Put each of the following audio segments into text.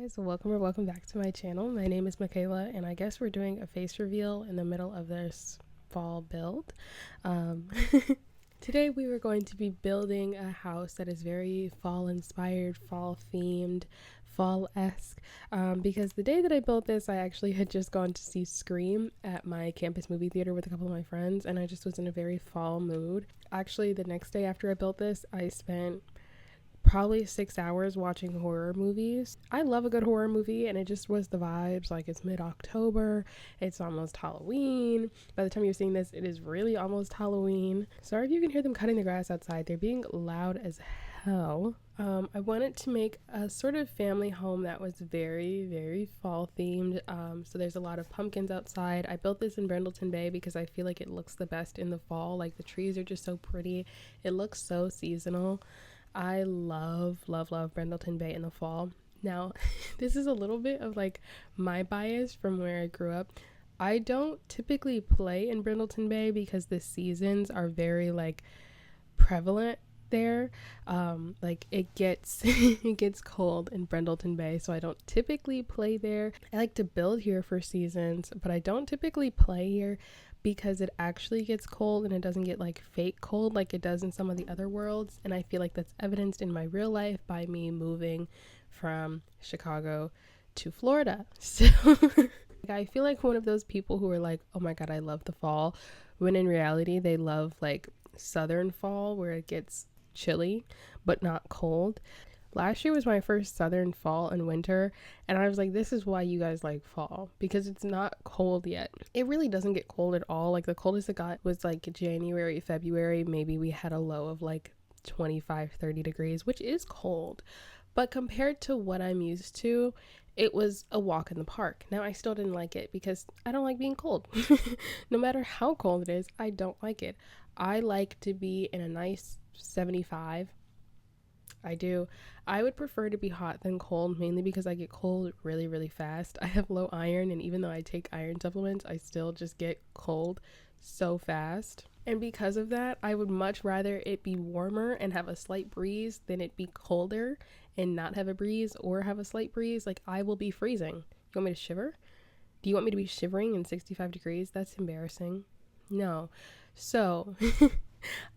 guys, welcome back to my channel. My name is Michaela, and I guess we're doing a face reveal in the middle of this fall build. Today we were going to be building a house that is very fall inspired, fall themed, fall-esque, because the day that I built this, I actually had just gone to see Scream at my campus movie theater with a couple of my friends, and I just was in a very fall mood. Actually, the next day after I built this, I spent probably 6 hours watching horror movies. I love a good horror movie, and it just was the vibes. Like, it's mid-October, it's almost Halloween. By the time you're seeing this, it is really almost Halloween. Sorry if you can hear them cutting the grass outside. They're being loud as hell. I wanted to make a sort of family home that was very fall themed. So there's a lot of pumpkins outside. I built this in Brindleton Bay because I feel like it looks the best in the fall. Like, the trees are just so pretty. It looks so seasonal. I love Brindleton Bay in the fall. Now, this is a little bit of like my bias from where I grew up. I don't typically play in Brindleton Bay because the seasons are very like prevalent there. Like it gets it gets cold in Brindleton Bay, so I don't typically play there. I like to build here for seasons, but I don't typically play here because it actually gets cold and it doesn't get like fake cold like it does in some of the other worlds. And I feel like that's evidenced in my real life by me moving from Chicago to Florida. So I feel like one of those people who are like, oh my god, I love the fall, when in reality they love like southern fall where it gets chilly but not cold. Last year was my first southern fall and winter, and I was like, this is why you guys like fall, because it's not cold yet. It really doesn't get cold at all. Like, the coldest it got was like January, February. Maybe we had a low of like 25-30 degrees, which is cold, but compared to what I'm used to, it was a walk in the park. Now, I still didn't like it because I don't like being cold. No matter how cold it is, I don't like it. I like to be in a nice 75. I do. I would prefer to be hot than cold, mainly because I get cold really fast. I have low iron, and even though I take iron supplements, I still just get cold so fast. And because of that, I would much rather it be warmer and have a slight breeze than it be colder and not have a breeze or have a slight breeze. Like, I will be freezing. You want me to shiver? Do you want me to be shivering in 65 degrees? That's embarrassing. No. So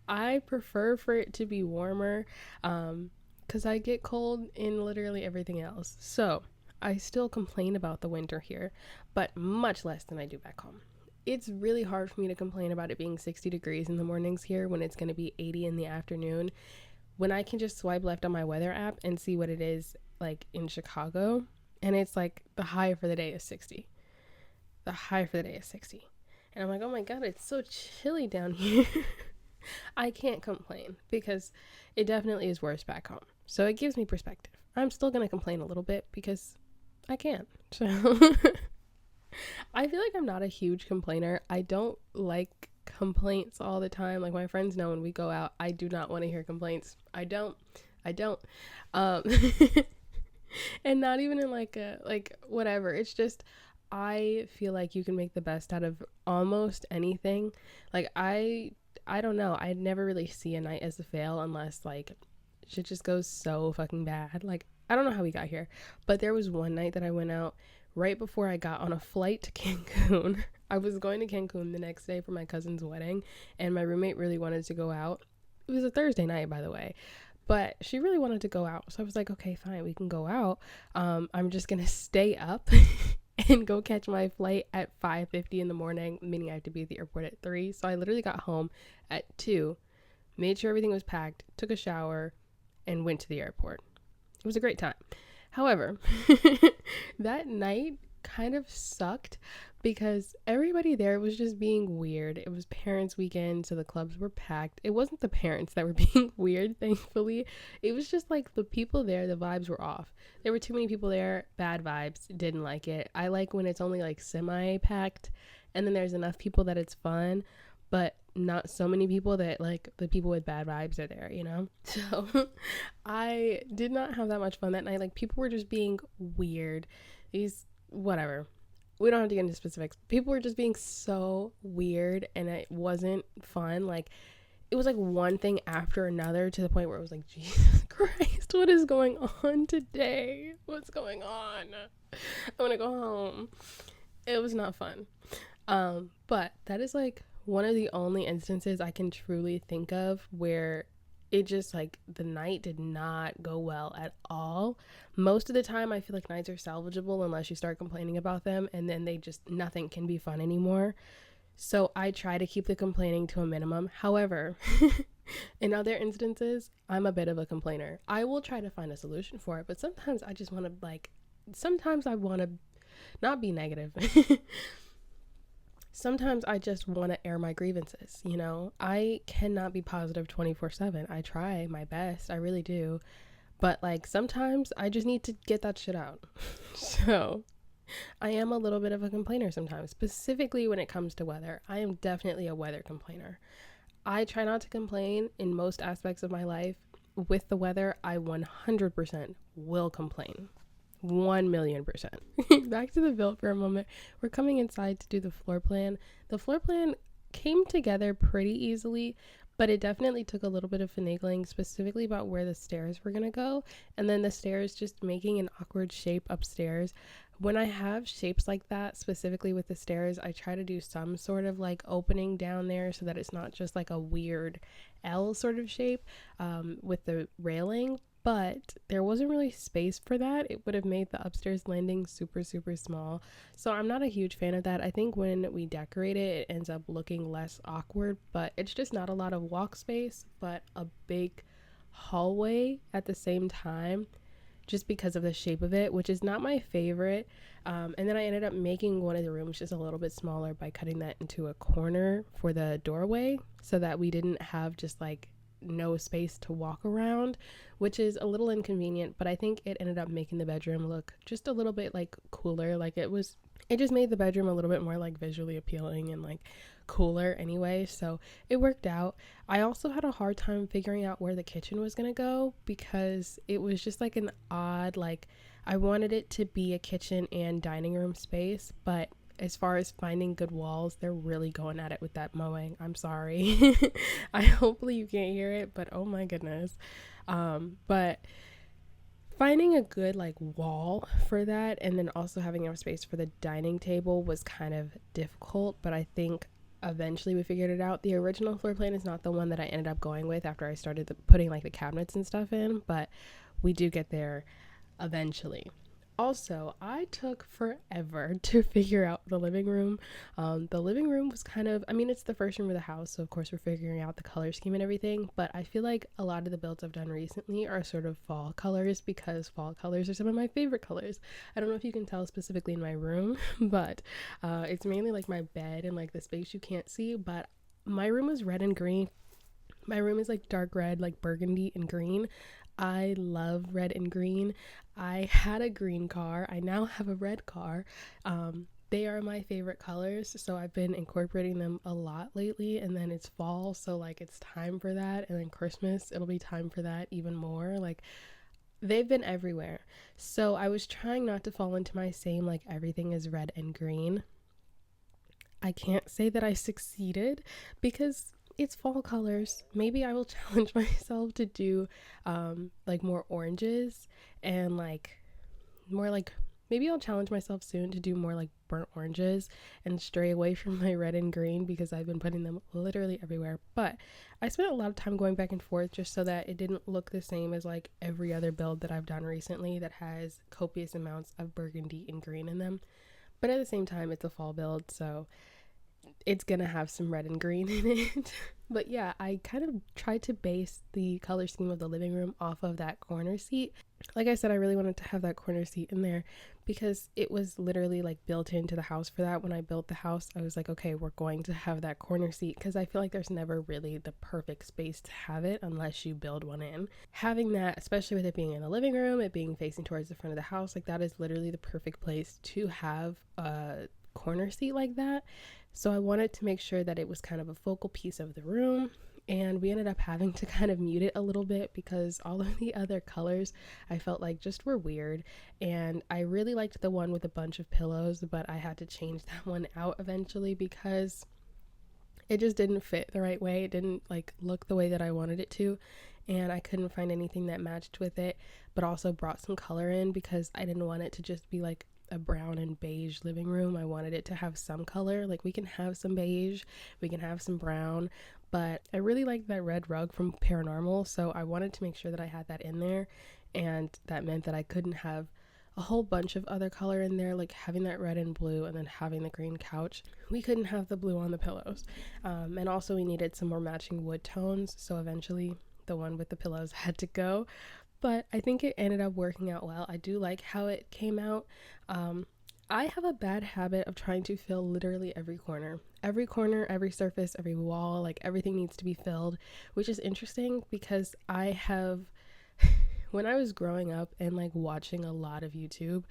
I prefer for it to be warmer, because I get cold in literally everything else. So I still complain about the winter here, but much less than I do back home. It's really hard for me to complain about it being 60 degrees in the mornings here when it's going to be 80 in the afternoon, when I can just swipe left on my weather app and see what it is like in Chicago, and it's like the high for the day is 60. The high for the day is 60. And I'm like, oh my god, it's so chilly down here. I can't complain because it definitely is worse back home. So it gives me perspective. I'm still going to complain a little bit because I can. So I feel like I'm not a huge complainer. I don't like complaints all the time. Like, my friends know when we go out, I do not want to hear complaints. I don't. And not even in like a, like, whatever. It's just, I feel like you can make the best out of almost anything. Like, I don't know. I never really see a night as a fail unless like shit just goes so fucking bad. Like, I don't know how we got here, but there was one night that I went out right before I got on a flight to Cancun. I was going to Cancun the next day for my cousin's wedding, and my roommate really wanted to go out. It was a Thursday night, by the way, but she really wanted to go out. So I was like, okay, fine, we can go out. I'm just gonna stay up and go catch my flight at 5:50 in the morning, meaning I have to be at the airport at 3. So I literally got home at 2, made sure everything was packed, took a shower, and went to the airport. It was a great time. However, that night kind of sucked because everybody there was just being weird. It was parents' weekend, so the clubs were packed. It wasn't the parents that were being weird, thankfully. It was just like the people there, the vibes were off. There were too many people there, bad vibes, didn't like it. I like when it's only like semi-packed, and then there's enough people that it's fun, but not so many people that like the people with bad vibes are there, you know? So I did not have that much fun that night. Like, people were just being weird. Whatever. We don't have to get into specifics. People were just being so weird, and it wasn't fun. Like, it was like one thing after another to the point where it was like, Jesus Christ. what is going on today. What's going on? I want to go home. It was not fun. But that is like one of the only instances I can truly think of where it just like the night did not go well at all. Most of the time I feel like nights are salvageable unless you start complaining about them, and then they just, nothing can be fun anymore. So I try to keep the complaining to a minimum. However, in other instances, I'm a bit of a complainer. I will try to find a solution for it, but sometimes I just want to sometimes I want to not be negative. Sometimes I just want to air my grievances, you know? I cannot be positive 24/7. I try my best, I really do. But like sometimes I just need to get that shit out. So I am a little bit of a complainer sometimes, specifically when it comes to weather. I am definitely a weather complainer. I try not to complain in most aspects of my life. With the weather, I 100% will complain. 1,000,000%. Back to the build for a moment. We're coming inside to do the floor plan. The floor plan came together pretty easily, but it definitely took a little bit of finagling, specifically about where the stairs were going to go, and then the stairs just making an awkward shape upstairs. When I have shapes like that, specifically with the stairs, I try to do some sort of like opening down there so that it's not just like a weird L sort of shape with the railing. But there wasn't really space for that. It would have made the upstairs landing super, super small. So I'm not a huge fan of that. I think when we decorate it, it ends up looking less awkward, but it's just not a lot of walk space, but a big hallway at the same time, just because of the shape of it, which is not my favorite. And then I ended up making one of the rooms just a little bit smaller by cutting that into a corner for the doorway so that we didn't have just like no space to walk around, which is a little inconvenient, but I think it ended up making the bedroom look just a little bit like cooler. Like it just made the bedroom a little bit more like visually appealing and like cooler anyway, so it worked out. I also had a hard time figuring out where the kitchen was gonna go because it was just like an odd, like I wanted it to be a kitchen and dining room space, but as far as finding good walls, they're really going at it with that mowing. I'm sorry. Hopefully you can't hear it, but oh my goodness. But finding a good like wall for that, and then also having enough space for the dining table was kind of difficult, but I think eventually we figured it out. The original floor plan is not the one that I ended up going with after I started putting like the cabinets and stuff in, but we do get there eventually. Also, I took forever to figure out the living room. The living room was kind of, I mean, it's the first room of the house, so of course we're figuring out the color scheme and everything, but I feel like a lot of the builds I've done recently are sort of fall colors because fall colors are some of my favorite colors. I don't know if you can tell specifically in my room, but it's mainly like my bed and like the space you can't see, but my room is red and green. My room is like dark red, like burgundy and green. I love red and green. I had a green car. I now have a red car. They are my favorite colors, so I've been incorporating them a lot lately. And then it's fall, so like it's time for that. And then Christmas, it'll be time for that even more. Like they've been everywhere. So I was trying not to fall into my same like everything is red and green. I can't say that I succeeded because it's fall colors. Maybe I will challenge myself to do like more oranges and like more like, maybe I'll challenge myself soon to do more like burnt oranges and stray away from my red and green because I've been putting them literally everywhere. But I spent a lot of time going back and forth just so that it didn't look the same as like every other build that I've done recently that has copious amounts of burgundy and green in them. But at the same time, it's a fall build, so it's gonna have some red and green in it. But yeah, I kind of tried to base the color scheme of the living room off of that corner seat. Like I said, I really wanted to have that corner seat in there because it was literally like built into the house for that. When I built the house, I was like, okay, we're going to have that corner seat because I feel like there's never really the perfect space to have it unless you build one in. Having that, especially with it being in the living room, it being facing towards the front of the house, like that is literally the perfect place to have a corner seat like that. So I wanted to make sure that it was kind of a focal piece of the room, and we ended up having to kind of mute it a little bit because all of the other colors I felt like just were weird, and I really liked the one with a bunch of pillows, but I had to change that one out eventually because it just didn't fit the right way. It didn't like look the way that I wanted it to. and I couldn't find anything that matched with it, but also brought some color in because I didn't want it to just be like a brown and beige living room. I wanted it to have some color. Like, we can have some beige, we can have some brown, but I really like that red rug from Paranormal, so I wanted to make sure that I had that in there, and that meant that I couldn't have a whole bunch of other color in there, like having that red and blue and then having the green couch. We couldn't have the blue on the pillows, and also we needed some more matching wood tones, so eventually the one with the pillows had to go, but I think it ended up working out well. I do like how it came out. I have a bad habit of trying to fill literally every corner, every surface, every wall, like everything needs to be filled, which is interesting because I have, when I was growing up and like watching a lot of YouTube,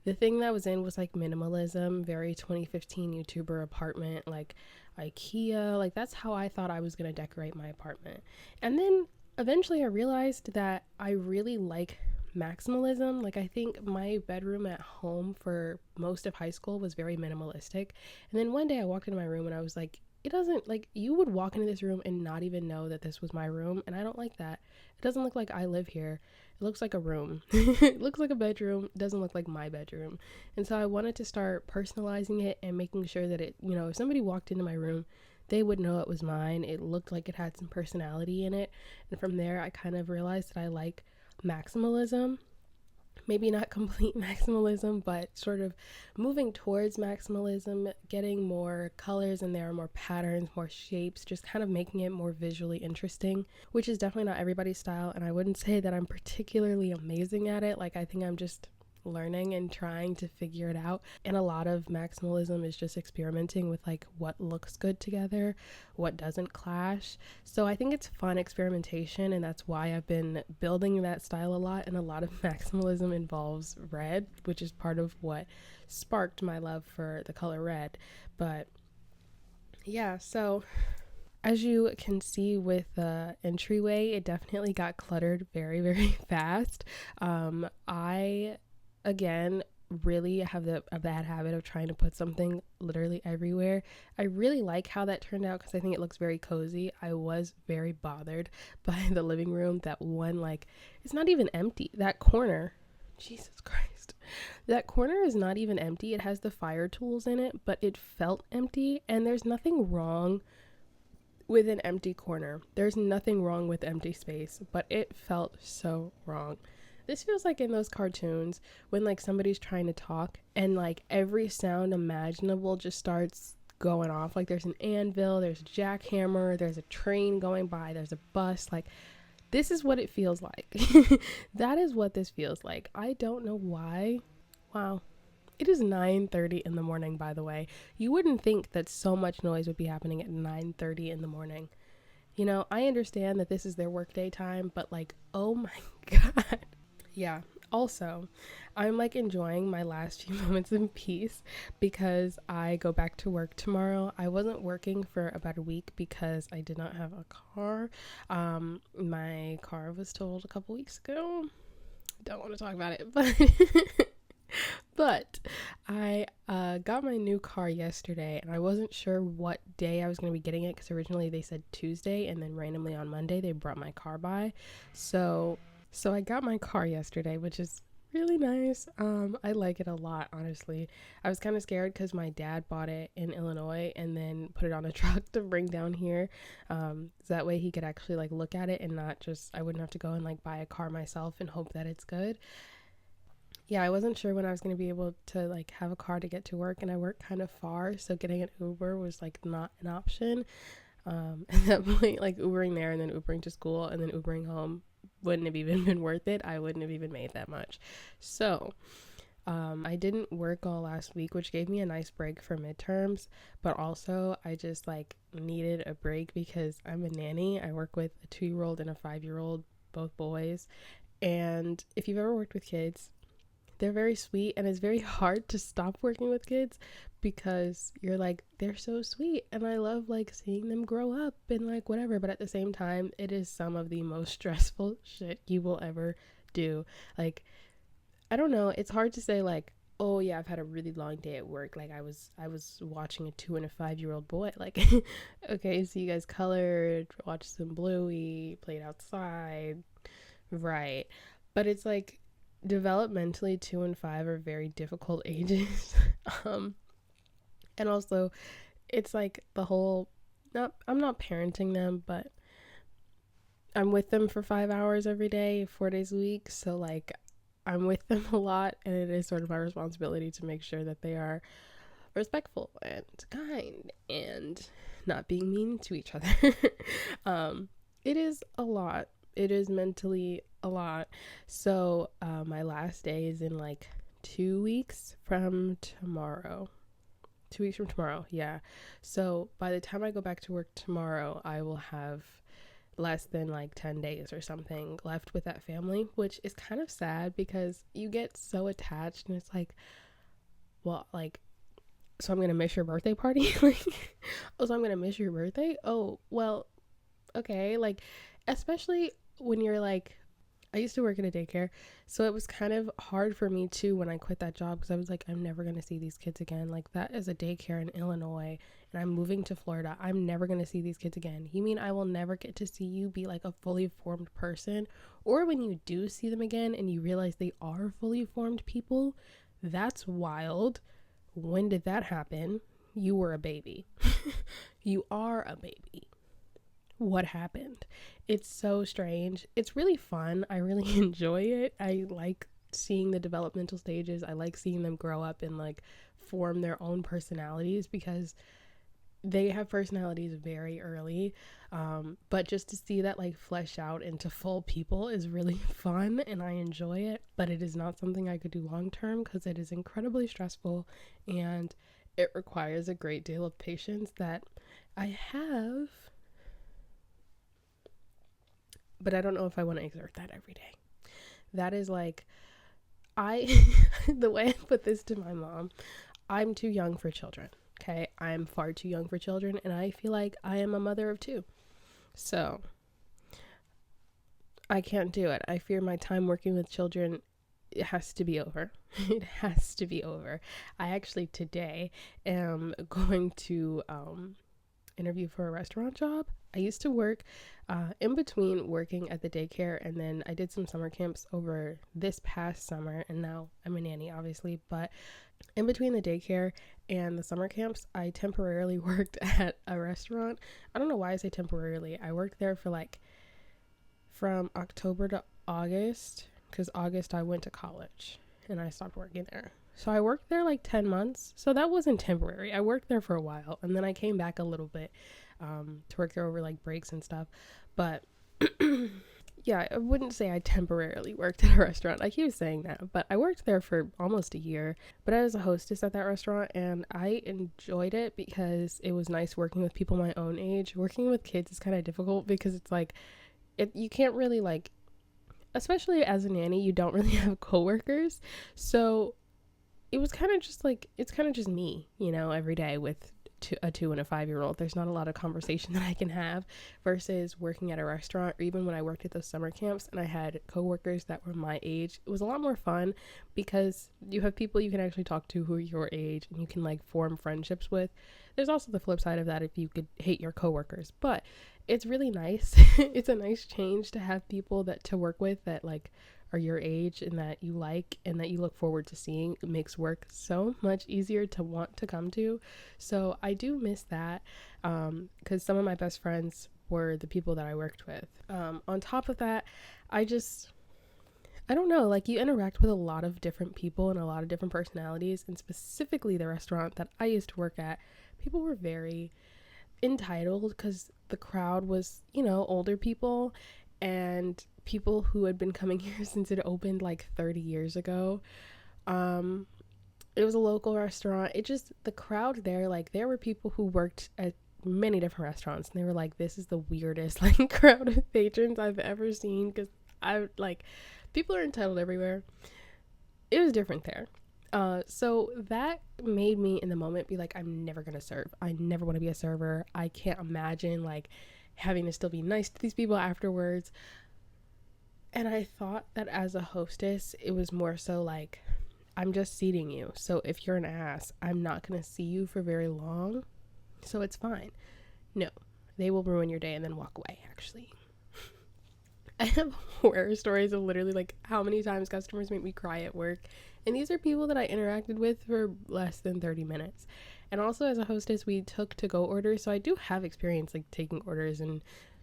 the thing that was in was like minimalism, very 2015 YouTuber apartment, like IKEA, like that's how I thought I was going to decorate my apartment. And then eventually I realized that I really like maximalism. Like, I think my bedroom at home for most of high school was very minimalistic. And then one day I walked into my room and I was like, it doesn't, like, you would walk into this room and not even know that this was my room, and I don't like that. It doesn't look like I live here. It looks like a room. It looks like a bedroom. It doesn't look like my bedroom. And so I wanted to start personalizing it and making sure that it, you know, if somebody walked into my room, they would know it was mine. It looked like it had some personality in it. And from there, I kind of realized that I like maximalism. Maybe not complete maximalism, but sort of moving towards maximalism, getting more colors in there, more patterns, more shapes, just kind of making it more visually interesting, which is definitely not everybody's style. And I wouldn't say that I'm particularly amazing at it. Like, I think I'm just learning and trying to figure it out, and a lot of maximalism is just experimenting with like what looks good together, what doesn't clash. So I think it's fun experimentation, and that's why I've been building that style a lot. And a lot of maximalism involves red, which is part of what sparked my love for the color red. But yeah, so as you can see with the entryway, it definitely got cluttered very, very fast. I again really have a bad habit of trying to put something literally everywhere. I really like how that turned out because I think it looks very cozy. I was very bothered by the living room. That one, like, it's not even empty. That corner, Jesus Christ, that corner is not even empty. It has the fire tools in it, but it felt empty, and there's nothing wrong with an empty corner. There's nothing wrong with empty space, but it felt so wrong. This feels like in those cartoons when like somebody's trying to talk and like every sound imaginable just starts going off. Like, there's an anvil, there's a jackhammer, there's a train going by, there's a bus. Like, this is what it feels like. That is what this feels like. I don't know why. Wow. It is 9:30 in the morning, by the way. You wouldn't think that so much noise would be happening at 9:30 in the morning. You know, I understand that this is their workday time, but like, oh my God. Yeah. Also, I'm like enjoying my last few moments in peace because I go back to work tomorrow. I wasn't working for about a week because I did not have a car. My car was totaled a couple weeks ago. Don't want to talk about it, but I got my new car yesterday, and I wasn't sure what day I was going to be getting it because originally they said Tuesday, and then randomly on Monday they brought my car by. So I got my car yesterday, which is really nice. I like it a lot, honestly. I was kind of scared because my dad bought it in Illinois and then put it on a truck to bring down here. So that way he could actually like look at it and not just, I wouldn't have to go and like buy a car myself and hope that it's good. Yeah, I wasn't sure when I was going to be able to like have a car to get to work, and I work kind of far, so getting an Uber was like not an option. At that point, like Ubering there and then Ubering to school and then Ubering home wouldn't have even been worth it. I wouldn't have even made that much. So I didn't work all last week, which gave me a nice break for midterms, but also I just like needed a break because I'm a nanny. I work with a 2-year-old and a 5-year-old, both boys. And if you've ever worked with kids, they're very sweet, and it's very hard to stop working with kids because you're like, they're so sweet and I love like seeing them grow up and like whatever, but at the same time it is some of the most stressful shit you will ever do. Like, I don't know, it's hard to say like oh yeah, I've had a really long day at work. Like I was watching a 2 and a 5-year-old boy. Like, okay, so you guys colored, watched some Bluey, played outside, right? But it's like developmentally 2 and 5 are very difficult ages. um, and also it's like the whole, not, I'm not parenting them, but I'm with them for 5 hours every day, 4 days a week. So like I'm with them a lot, and it is sort of my responsibility to make sure that they are respectful and kind and not being mean to each other. um, it is a lot. It is mentally a lot. So my last day is in like 2 weeks from tomorrow. 2 weeks from tomorrow, yeah. So by the time I go back to work tomorrow, I will have less than like 10 days or something left with that family, which is kind of sad because you get so attached and it's like, well, like, so I'm gonna miss your birthday party? Like, oh, so I'm gonna miss your birthday? Oh, well, okay. Like, especially when you're like, I used to work in a daycare, so it was kind of hard for me too when I quit that job because I was like, I'm never gonna see these kids again. Like, that is a daycare in Illinois, and I'm moving to Florida. I'm never gonna see these kids again. You mean I will never get to see you be like a fully formed person? Or when you do see them again and you realize they are fully formed people, that's wild. When did that happen? You were a baby. You are a baby. What happened? It's so strange. It's really fun. I really enjoy it. I like seeing the developmental stages. I like seeing them grow up and like form their own personalities because they have personalities very early. But just to see that like flesh out into full people is really fun and I enjoy it. But it is not something I could do long term because it is incredibly stressful and it requires a great deal of patience that I have, but I don't know if I want to exert that every day. That is like, I, the way I put this to my mom, I'm too young for children. Okay. I'm far too young for children, and I feel like I am a mother of two. So I can't do it. I fear my time working with children, it has to be over. It has to be over. I actually today am going to interview for a restaurant job. I used to work in between working at the daycare, and then I did some summer camps over this past summer, and now I'm a nanny, obviously. But in between the daycare and the summer camps, I temporarily worked at a restaurant. I don't know why I say temporarily. I worked there for like from October to August, because August I went to college and I stopped working there. So I worked there like 10 months. So that wasn't temporary. I worked there for a while, and then I came back a little bit to work there over like breaks and stuff. But yeah, I wouldn't say I temporarily worked at a restaurant. I keep saying that, but I worked there for almost a year. But I was a hostess at that restaurant, and I enjoyed it because it was nice working with people my own age. Working with kids is kind of difficult because it's like, you can't really like, especially as a nanny, you don't really have coworkers. So it was kind of just like, it's kind of just me, you know, every day with a 2 and a 5-year-old. There's not a lot of conversation that I can have versus working at a restaurant, or even when I worked at those summer camps and I had coworkers that were my age. It was a lot more fun because you have people you can actually talk to who are your age and you can like form friendships with. There's also the flip side of that if you could hate your coworkers, but it's really nice. It's a nice change to have people that to work with that like are your age and that you like and that you look forward to seeing. It makes work so much easier to want to come to. So I do miss that because some of my best friends were the people that I worked with. On top of that, I don't know, like you interact with a lot of different people and a lot of different personalities, and specifically the restaurant that I used to work at, people were very entitled because the crowd was, you know, older people and people who had been coming here since it opened like 30 years ago. It was a local restaurant. It just, the crowd there, like there were people who worked at many different restaurants and they were like, this is the weirdest like crowd of patrons I've ever seen, because I like, people are entitled everywhere. It was different there. So that made me in the moment be like, I'm never gonna serve. I never want to be a server. I can't imagine like having to still be nice to these people afterwards. And I thought that as a hostess, it was more so like I'm just seating you. So if you're an ass, I'm not going to see you for very long. So it's fine. No, they will ruin your day and then walk away, actually. I have horror stories of literally like how many times customers make me cry at work. And these are people that I interacted with for less than 30 minutes. And also as a hostess, we took to-go orders. So I do have experience like taking orders and,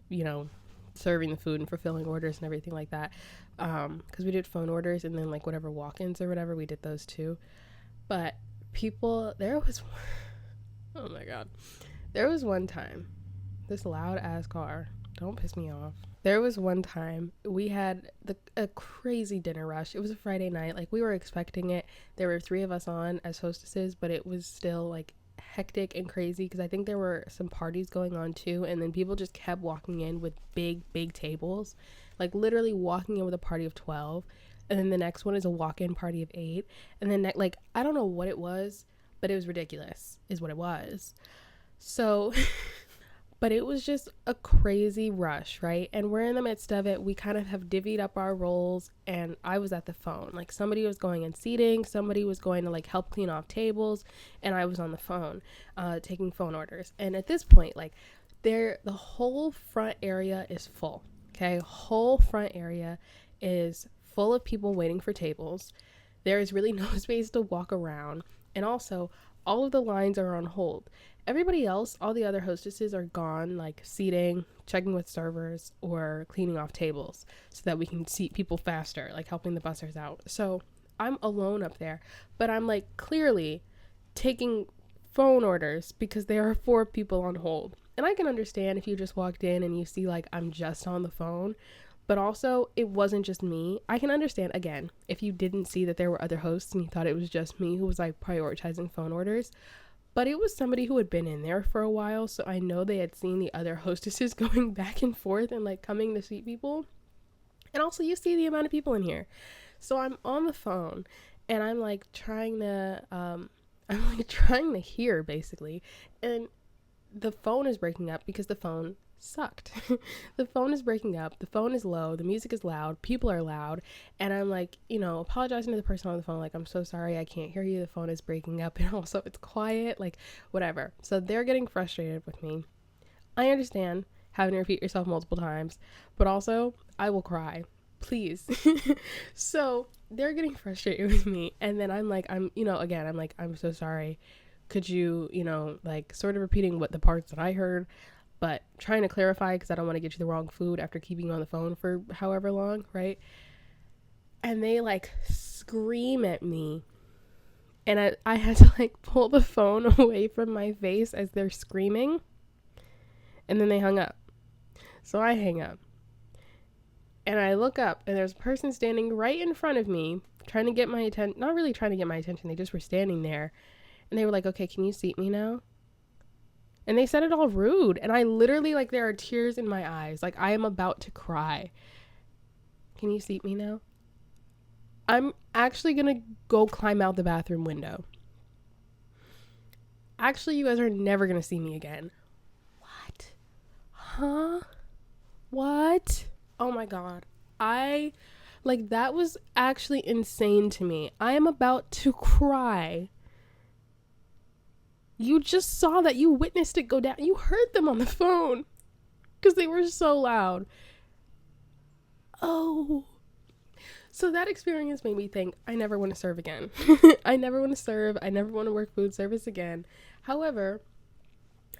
you know, serving the food and fulfilling orders and everything like that. Because we did phone orders and then like whatever walk-ins or whatever, we did those too. But there was, oh my God. There was one time, this loud ass car, don't piss me off. There was one time we had a crazy dinner rush. It was a Friday night. Like, we were expecting it. There were 3 of us on as hostesses, but it was still like hectic and crazy because I think there were some parties going on too. And then people just kept walking in with big tables, like literally walking in with a party of 12. And then the next one is a walk-in party of 8. And then like, I don't know what it was, but it was ridiculous is what it was. So... But it was just a crazy rush, right? And we're in the midst of it. We kind of have divvied up our roles, and I was at the phone. Like, somebody was going in seating, somebody was going to like help clean off tables, and I was on the phone, taking phone orders. And at this point, like, the whole front area is full. Okay, whole front area is full of people waiting for tables. There is really no space to walk around, and also all of the lines are on hold. Everybody else, all the other hostesses are gone, like seating, checking with servers, or cleaning off tables so that we can seat people faster, like helping the bussers out. So I'm alone up there, but I'm like clearly taking phone orders because there are 4 people on hold. And I can understand if you just walked in and you see like I'm just on the phone, but also it wasn't just me. I can understand, again, if you didn't see that there were other hosts and you thought it was just me who was like prioritizing phone orders. But it was somebody who had been in there for a while, so I know they had seen the other hostesses going back and forth and like coming to seat people. And also you see the amount of people in here. So I'm on the phone and I'm like trying to hear basically. And the phone is breaking up because the phone sucked. The phone is breaking up, the phone is low, the music is loud, people are loud, and I'm like, apologizing to the person on the phone, like, I'm so sorry, I can't hear you, the phone is breaking up, and also it's quiet, like, whatever. So they're getting frustrated with me. I understand having to repeat yourself multiple times, but also I will cry, please. So they're getting frustrated with me, and then I'm like, I'm so sorry, could you, like, sort of repeating what the parts that I heard, but trying to clarify because I don't want to get you the wrong food after keeping you on the phone for however long, right? And they like scream at me. And I had to like pull the phone away from my face as they're screaming. And then they hung up. So I hang up. And I look up and there's a person standing right in front of me trying to get my attention. Not really trying to get my attention. They just were standing there. And they were like, okay, can you seat me now? And they said it all rude. And I literally, like, there are tears in my eyes. Like, I am about to cry. Can you seat me now? I'm actually going to go climb out the bathroom window. Actually, you guys are never going to see me again. What? Huh? What? Oh my God. That was actually insane to me. I am about to cry. You just saw that. You witnessed it go down. You heard them on the phone because they were so loud. Oh. So that experience made me think, I never want to serve again. I never want to serve. I never want to work food service again. However,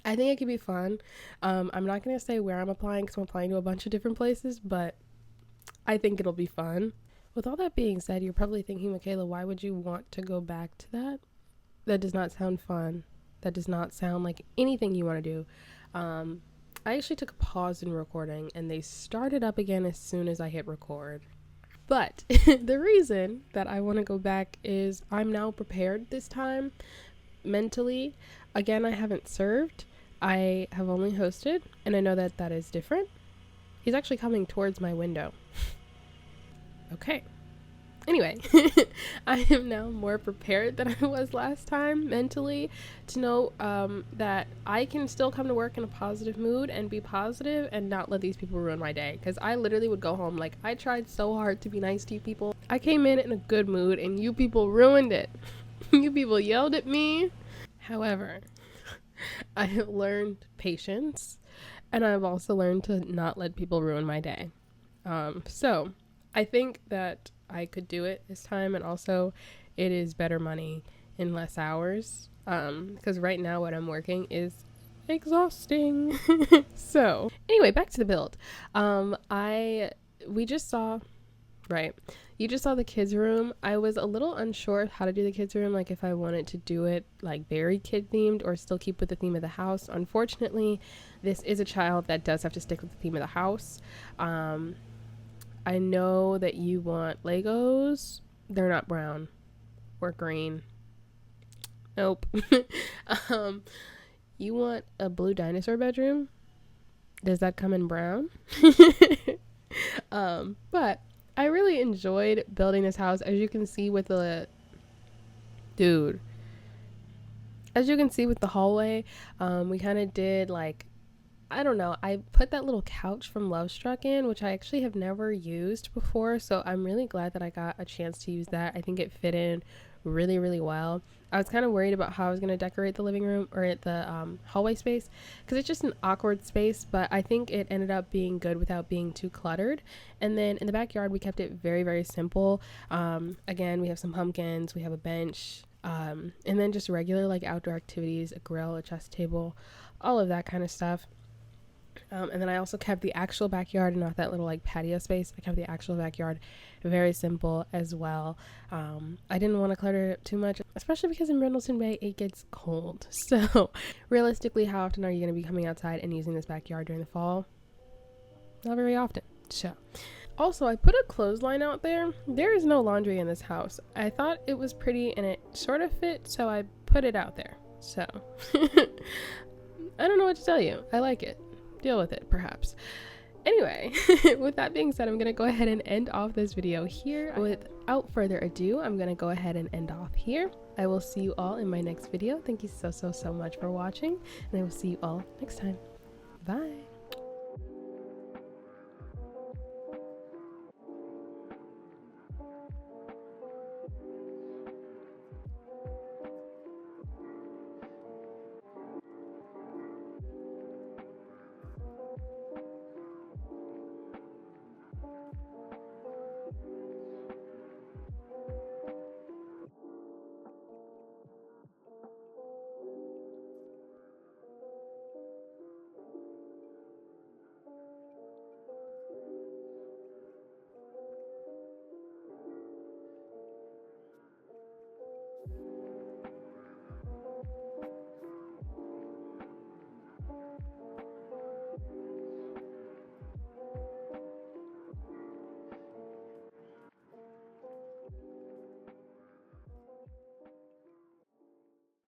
I think it could be fun. I'm not going to say where I'm applying because I'm applying to a bunch of different places, but I think it'll be fun. With all that being said, you're probably thinking, Michaela, why would you want to go back to that? That does not sound fun. That does not sound like anything you want to do. I actually took a pause in recording and they started up again as soon as I hit record. But the reason that I want to go back is I'm now prepared this time mentally. Again, I haven't served. I have only hosted, and I know that that is different. He's actually coming towards my window. Okay. Anyway, I am now more prepared than I was last time mentally to know that I can still come to work in a positive mood and be positive and not let these people ruin my day. Because I literally would go home like, I tried so hard to be nice to you people. I came in a good mood and you people ruined it. You people yelled at me. However, I have learned patience, and I've also learned to not let people ruin my day. So I think that I could do it this time, and also it is better money in less hours, because right now what I'm working is exhausting. So anyway, back to the build. We just saw, right, you just saw the kids room. I was a little unsure how to do the kids room, like if I wanted to do it like very kid themed or still keep with the theme of the house. Unfortunately, this is a child that does have to stick with the theme of the house. I know that you want Legos. They're not brown or green. Nope. You want a blue dinosaur bedroom? Does that come in brown? But I really enjoyed building this house. As you can see with the hallway, we kind of did like, I don't know, I put that little couch from Love Struck in, which I actually have never used before, so I'm really glad that I got a chance to use that. I think it fit in really, really well. I was kind of worried about how I was going to decorate the living room or the hallway space, because it's just an awkward space, but I think it ended up being good without being too cluttered. And then in the backyard, we kept it very, very simple. Again, we have some pumpkins, we have a bench, and then just regular like outdoor activities, a grill, a chess table, all of that kind of stuff. And then I also kept the actual backyard and not that little like patio space. I kept the actual backyard very simple as well. I didn't want to clutter it too much, especially because in Brindleton Bay it gets cold. So realistically, how often are you going to be coming outside and using this backyard during the fall? Not very often. So also, I put a clothesline out there. There is no laundry in this house. I thought it was pretty and it sort of fit, so I put it out there. So I don't know what to tell you. I like it. Deal with it, perhaps. Anyway, with that being said, I'm going to go ahead and end off this video here. Without further ado, I'm going to go ahead and end off here. I will see you all in my next video. Thank you so much for watching, and I will see you all next time. Bye.